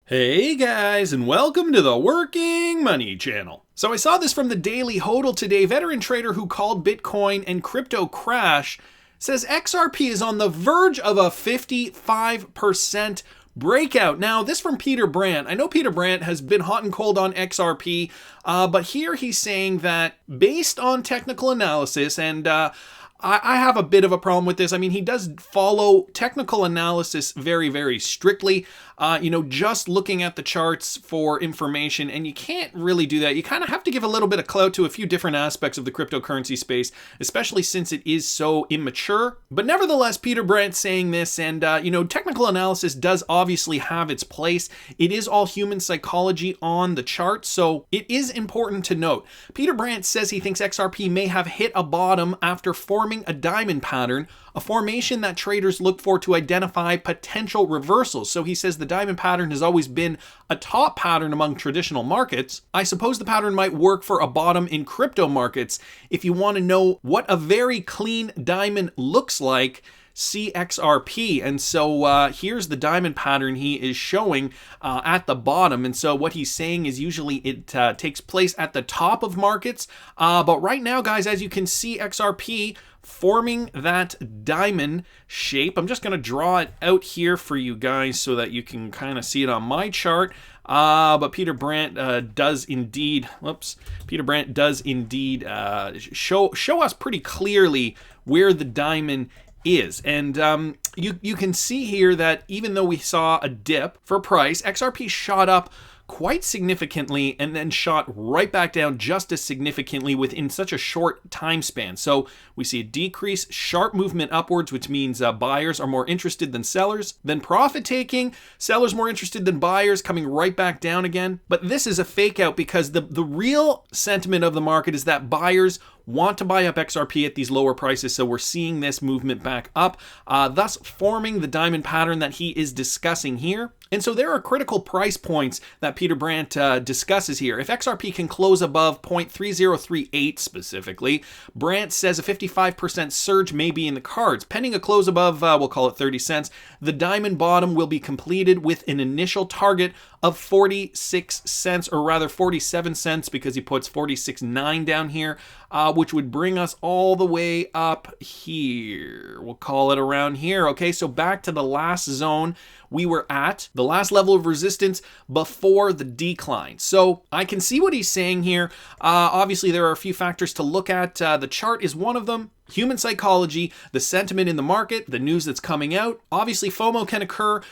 Hey guys, and welcome to the Working Money channel. So I saw this from the Daily Hodl today. Veteran trader who called Bitcoin and crypto crash says XRP is on the verge of a 55% breakout. Now, this from Peter Brandt. I know Peter Brandt has been hot and cold on XRP, but here he's saying that based on technical analysis, and I have a bit of a problem with this. I mean, he does follow technical analysis very, very strictly. Just looking at the charts for information, and you can't really do that. You kind of have to give a little bit of clout to a few different aspects of the cryptocurrency space, especially since it is so immature. But nevertheless, Peter Brandt's saying this, and technical analysis does obviously have its place. It is all human psychology on the chart, so it is important to note. Peter Brandt says he thinks XRP may have hit a bottom after forming a diamond pattern, a formation that traders look for to identify potential reversals. So he says the diamond pattern has always been a top pattern among traditional markets. I suppose the pattern might work for a bottom in crypto markets. If you want to know what a very clean diamond looks like, see XRP. And so here's the diamond pattern he is showing at the bottom. And so what he's saying is usually it takes place at the top of markets. But right now, guys, as you can see, XRP forming that diamond shape. I'm just going to draw it out here for you guys so that you can kind of see it on my chart. But Peter Brandt does indeed, show us pretty clearly where the diamond is. And you can see here that even though we saw a dip for price, XRP shot up quite significantly and then shot right back down just as significantly within such a short time span. So we see a decrease, sharp movement upwards, which means buyers are more interested than sellers. Then profit taking, sellers more interested than buyers, coming right back down again. But this is a fake out because the real sentiment of the market is that buyers want to buy up XRP at these lower prices, so we're seeing this movement back up, thus forming the diamond pattern that he is discussing here. And so there are critical price points that Peter Brandt discusses here. If XRP can close above 0.3038 specifically, Brandt says a 55% surge may be in the cards. Pending a close above, we'll call it 30 cents, the diamond bottom will be completed with an initial target of 46 cents, or rather 47 cents, because he puts 46.9 down here, which would bring us all the way up here. We'll call it around here. Okay, so back to the last zone we were at, the last level of resistance before the decline. So I can see what he's saying here. Obviously, there are a few factors to look at. The chart is one of them. Human psychology, the sentiment in the market, the news that's coming out. Obviously, FOMO can occur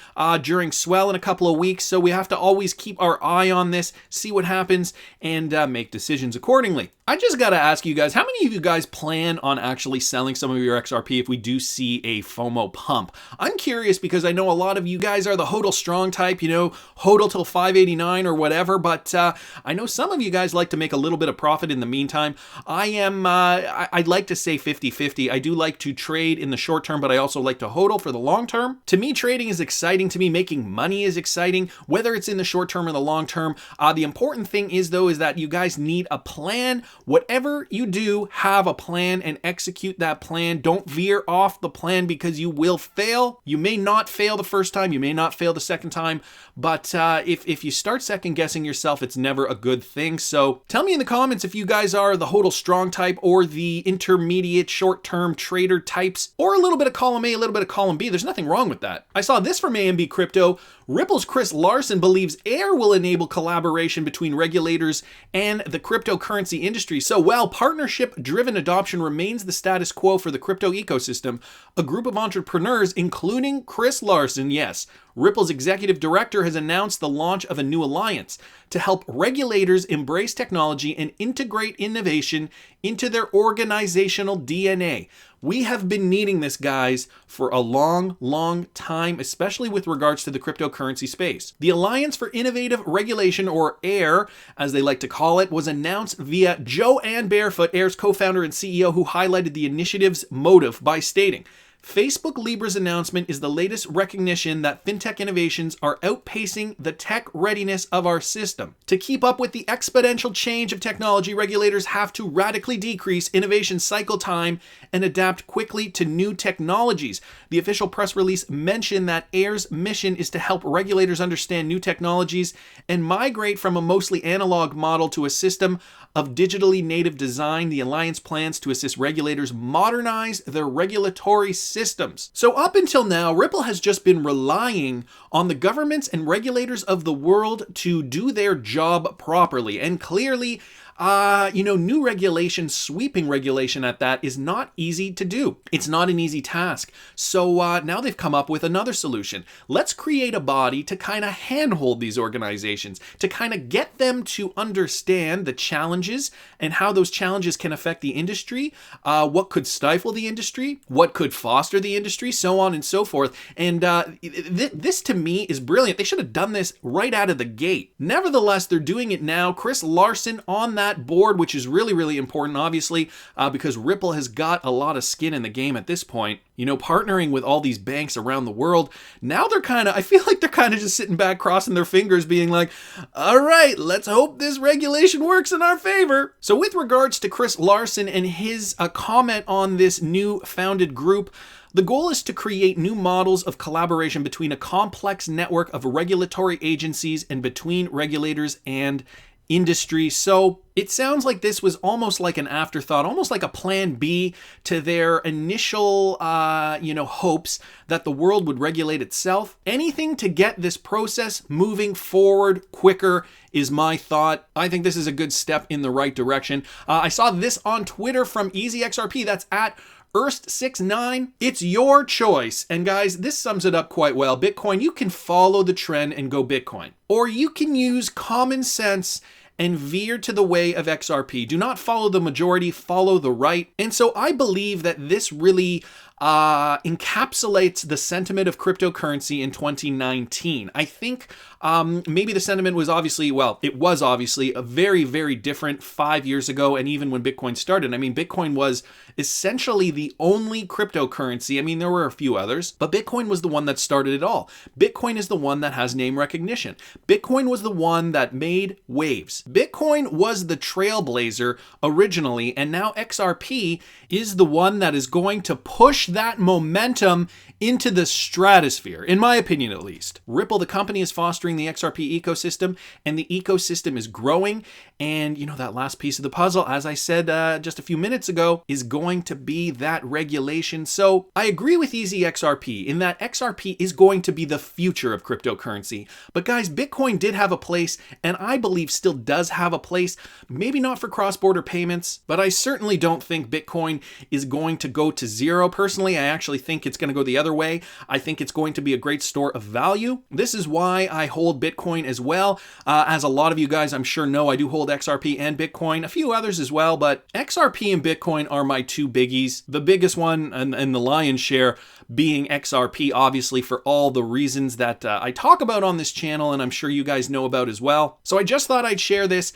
during swell in a couple of weeks, so we have to always keep our eye on this, see what happens, and make decisions accordingly. I just got to ask you guys, how many of you guys plan on actually selling some of your XRP if we do see a FOMO pump? I'm curious because I know a lot of you guys are the HODL strong type, HODL till 589 or whatever, but I know some of you guys like to make a little bit of profit in the meantime. I'd like to say 50-50. I do like to trade in the short term, but I also like to HODL for the long term. To me, trading is exciting. To me, making money is exciting, whether it's in the short term or the long term. The important thing is that you guys need a plan. Whatever you do, have a plan and execute that plan. Don't veer off the plan because you will fail. You may not fail the first time. You may not fail the second time. But if you start second guessing yourself, it's never a good thing. So tell me in the comments if you guys are the HODL strong type or the intermediate short-term trader types, or a little bit of column A, a little bit of column B. There's nothing wrong with that. I saw this from AMB Crypto. Ripple's Chris Larsen believes AIR will enable collaboration between regulators and the cryptocurrency industry. So while partnership-driven adoption remains the status quo for the crypto ecosystem, a group of entrepreneurs, including Chris Larsen, yes, Ripple's executive director, has announced the launch of a new alliance to help regulators embrace technology and integrate innovation into their organizational DNA. We have been needing this, guys, for a long, long time, especially with regards to the cryptocurrency space. The Alliance for Innovative Regulation, or AIR, as they like to call it, was announced via Joanne Barefoot, AIR's co-founder and CEO, who highlighted the initiative's motive by stating, Facebook Libra's announcement is the latest recognition that fintech innovations are outpacing the tech readiness of our system. To keep up with the exponential change of technology, regulators have to radically decrease innovation cycle time and adapt quickly to new technologies. The official press release mentioned that AIR's mission is to help regulators understand new technologies and migrate from a mostly analog model to a system of digitally native design. The alliance plans to assist regulators modernize their regulatory systems. So up until now, Ripple has just been relying on the governments and regulators of the world to do their job properly. And clearly, new regulation, sweeping regulation at that, is not easy to do. It's not an easy task. So now they've come up with another solution. Let's create a body to kind of handhold these organizations, to kind of get them to understand the challenges and how those challenges can affect the industry, what could stifle the industry, what could foster the industry, so on and so forth. And this to me is brilliant. They should have done this right out of the gate. Nevertheless, they're doing it now. Chris Larsen on that board, which is really, really important, obviously, because Ripple has got a lot of skin in the game at this point. Partnering with all these banks around the world. Now I feel like they're kind of just sitting back, crossing their fingers, being like, all right, let's hope this regulation works in our favor. So with regards to Chris Larsen and his comment on this new founded group, the goal is to create new models of collaboration between a complex network of regulatory agencies and between regulators and industry. So it sounds like this was almost like an afterthought, almost like a plan B to their initial, hopes that the world would regulate itself. Anything to get this process moving forward quicker is my thought. I think this is a good step in the right direction. I saw this on Twitter from EasyXRP. That's at Erst69. It's your choice. And guys, this sums it up quite well. Bitcoin, you can follow the trend and go Bitcoin. Or you can use common sense and veer to the way of XRP. Do not follow the majority, follow the right. And so I believe that this really encapsulates the sentiment of cryptocurrency in 2019. I think maybe the sentiment was it was obviously a very, very different 5 years ago, and even when Bitcoin started. I mean, Bitcoin was essentially the only cryptocurrency. I mean, there were a few others, but Bitcoin was the one that started it all. Bitcoin is the one that has name recognition. Bitcoin was the one that made waves. Bitcoin was the trailblazer originally, and now XRP is the one that is going to push that momentum into the stratosphere, in my opinion at least. Ripple, the company, is fostering the XRP ecosystem, and the ecosystem is growing. And that last piece of the puzzle, as I said just a few minutes ago, is going to be that regulation. So I agree with EasyXRP in that XRP is going to be the future of cryptocurrency. But guys, Bitcoin did have a place, and I believe still does have a place. Maybe not for cross-border payments, but I certainly don't think Bitcoin is going to go to zero. Personally, I actually think it's going to go the other way. I think it's going to be a great store of value. This is why I hold Bitcoin as well. As a lot of you guys I'm sure know, I do hold XRP and Bitcoin, a few others as well, but XRP and Bitcoin are my two biggies. The biggest one and the lion's share being XRP, obviously, for all the reasons that I talk about on this channel, and I'm sure you guys know about as well. So I just thought I'd share this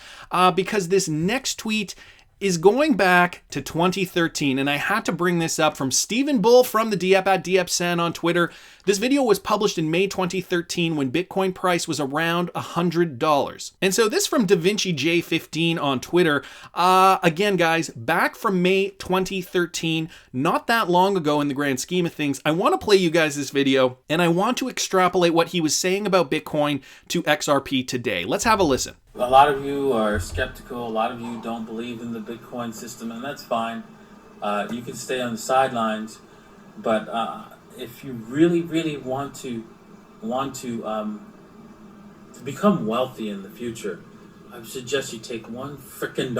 because this next tweet is going back to 2013, and I had to bring this up from Stephen Bull from the DF at DFSan on Twitter. This video was published in May 2013 when Bitcoin price was around $100. And so this from DaVinci J15 on Twitter. Again, guys, back from May 2013, not that long ago in the grand scheme of things. I want to play you guys this video, and I want to extrapolate what he was saying about Bitcoin to XRP today. Let's have a listen. A lot of you are skeptical. A lot of you don't believe in the Bitcoin system, and that's fine. You can stay on the sidelines, but if you really, really want to become wealthy in the future, I would suggest you take $1 frickin'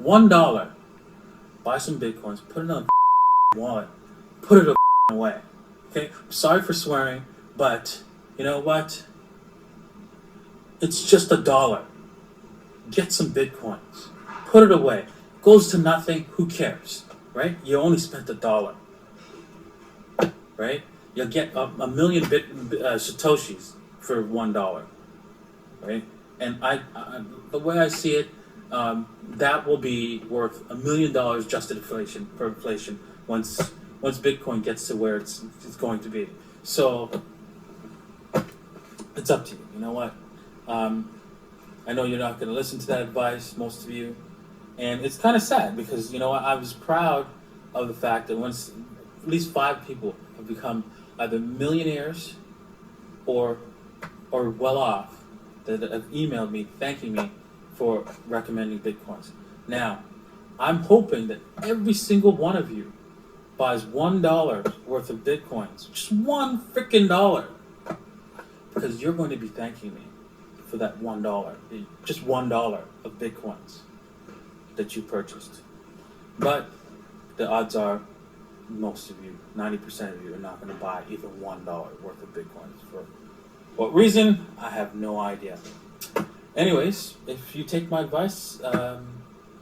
$1, buy some Bitcoins, put it in a wallet, put it away. Okay, sorry for swearing, but you know what? It's just $1. Get some Bitcoins. Put it away. Goes to nothing. Who cares? Right? You only spent $1. Right? You'll get a million Satoshis for $1. Right? And the way I see it, that will be worth $1 million just for inflation once once Bitcoin gets to where it's going to be. So it's up to you. You know what? I know you're not going to listen to that advice, most of you, and it's kind of sad because, you know what, I was proud of the fact that once at least 5 people have become either millionaires or well off that have emailed me thanking me for recommending Bitcoins. Now, I'm hoping that every single one of you buys $1 worth of Bitcoins, just $1 freaking dollar, because you're going to be thanking me for that $1, just $1 of Bitcoins that you purchased. But the odds are most of you, 90% of you, are not going to buy even $1 worth of Bitcoins. For what reason? I have no idea. Anyways, if you take my advice,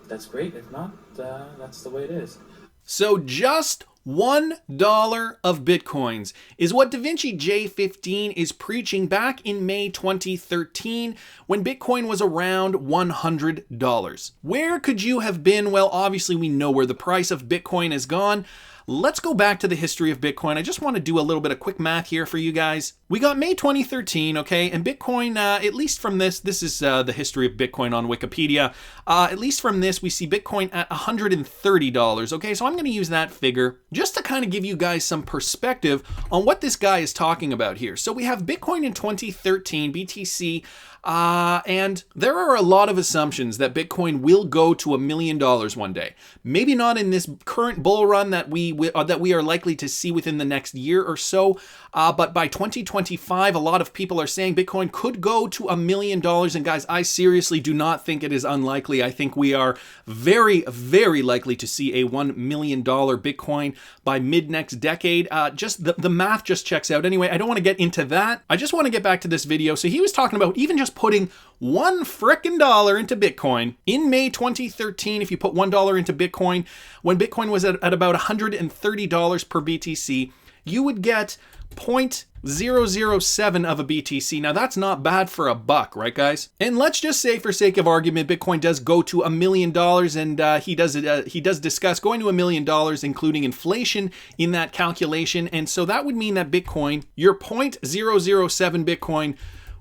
that's great. If not, that's the way it is. So just $1 of Bitcoins is what DaVinci J15 is preaching back in May 2013 when Bitcoin was around $100. Where could you have been? Well, obviously we know where the price of Bitcoin has gone. Let's go back to the history of Bitcoin. I just want to do a little bit of quick math here for you guys. We got May 2013, okay, and Bitcoin, at least from this is the history of Bitcoin on Wikipedia. At least from this, we see Bitcoin at $130, okay? So I'm going to use that figure just to kind of give you guys some perspective on what this guy is talking about here. So we have Bitcoin in 2013, BTC, and there are a lot of assumptions that Bitcoin will go to $1 million one day. Maybe not in this current bull run that we are likely to see within the next year or so, but by 2025, a lot of people are saying Bitcoin could go to $1 million. And guys, I seriously do not think it is unlikely. I think we are very, very likely to see a $1 million Bitcoin by mid next decade. Just the math just checks out. Anyway, I don't want to get into that. I just want to get back to this video. So he was talking about even just putting $1 frickin' dollar into Bitcoin in May 2013. If you put $1 into Bitcoin, when Bitcoin was at about $130 per BTC, you would get 0.007 of a BTC. Now that's not bad for a buck, right guys? And let's just say for sake of argument, Bitcoin does go to $1 million, and he does discuss going to $1 million, including inflation in that calculation. And so that would mean that Bitcoin, your 0.007 Bitcoin,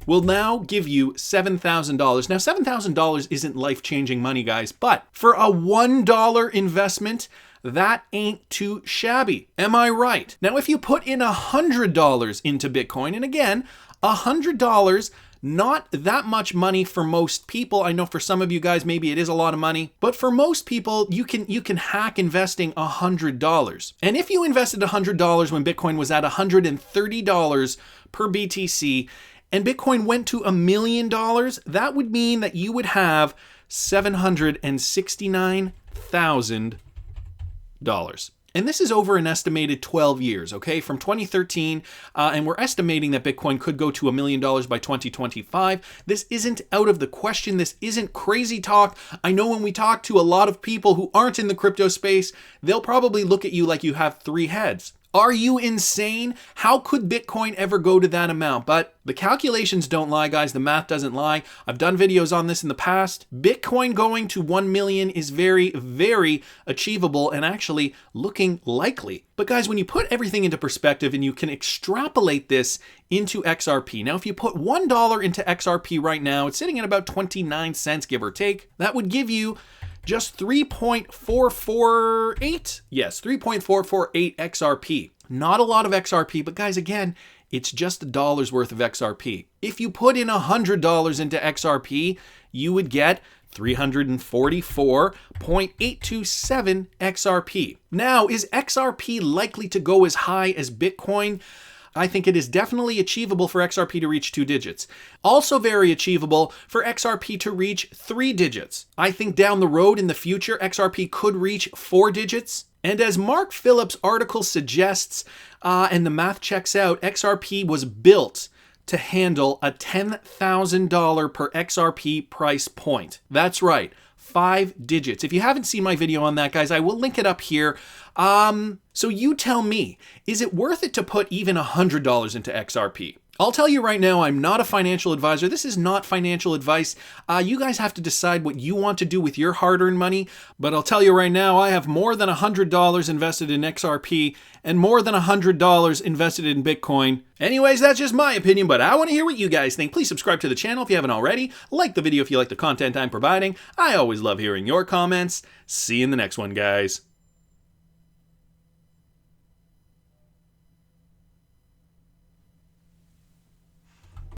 will now give you $7,000. Now, $7,000 isn't life-changing money, guys, but for a $1 investment, that ain't too shabby. Am I right? Now, if you put in $100 into Bitcoin, and again, $100, not that much money for most people. I know for some of you guys, maybe it is a lot of money, but for most people, you can hack investing $100. And if you invested $100 when Bitcoin was at $130 per BTC, and Bitcoin went to $1 million, that would mean that you would have $769,000. And this is over an estimated 12 years, okay, from 2013, and we're estimating that Bitcoin could go to $1 million by 2025. This isn't out of the question. This isn't crazy talk. I know when we talk to a lot of people who aren't in the crypto space, they'll probably look at you like you have 3 heads. Are you insane? How could Bitcoin ever go to that amount? But the calculations don't lie, guys. The math doesn't lie. I've done videos on this in the past. Bitcoin going to 1 million is very, very achievable and actually looking likely. But guys, when you put everything into perspective and you can extrapolate this into XRP. Now, if you put $1 into XRP right now, it's sitting at about 29 cents, give or take. That would give you just 3.448. Yes, 3.448 XRP. Not a lot of XRP, but guys, again, it's just $1 worth of XRP. If you put in $100 into XRP, you would get 344.827 XRP. Now, is XRP likely to go as high as Bitcoin? I think it is definitely achievable for XRP to reach 2 digits. Also very achievable for XRP to reach 3 digits. I think down the road in the future, XRP could reach 4 digits. And as Mark Phillips' article suggests, and the math checks out, XRP was built to handle a $10,000 per XRP price point. That's right, 5 digits. If you haven't seen my video on that, guys, I will link it up here. So you tell me, is it worth it to put even $100 into XRP? I'll tell you right now, I'm not a financial advisor. This is not financial advice. You guys have to decide what you want to do with your hard-earned money. But I'll tell you right now, I have more than $100 invested in XRP and more than $100 invested in Bitcoin. Anyways, that's just my opinion, but I want to hear what you guys think. Please subscribe to the channel if you haven't already. Like the video if you like the content I'm providing. I always love hearing your comments. See you in the next one, guys.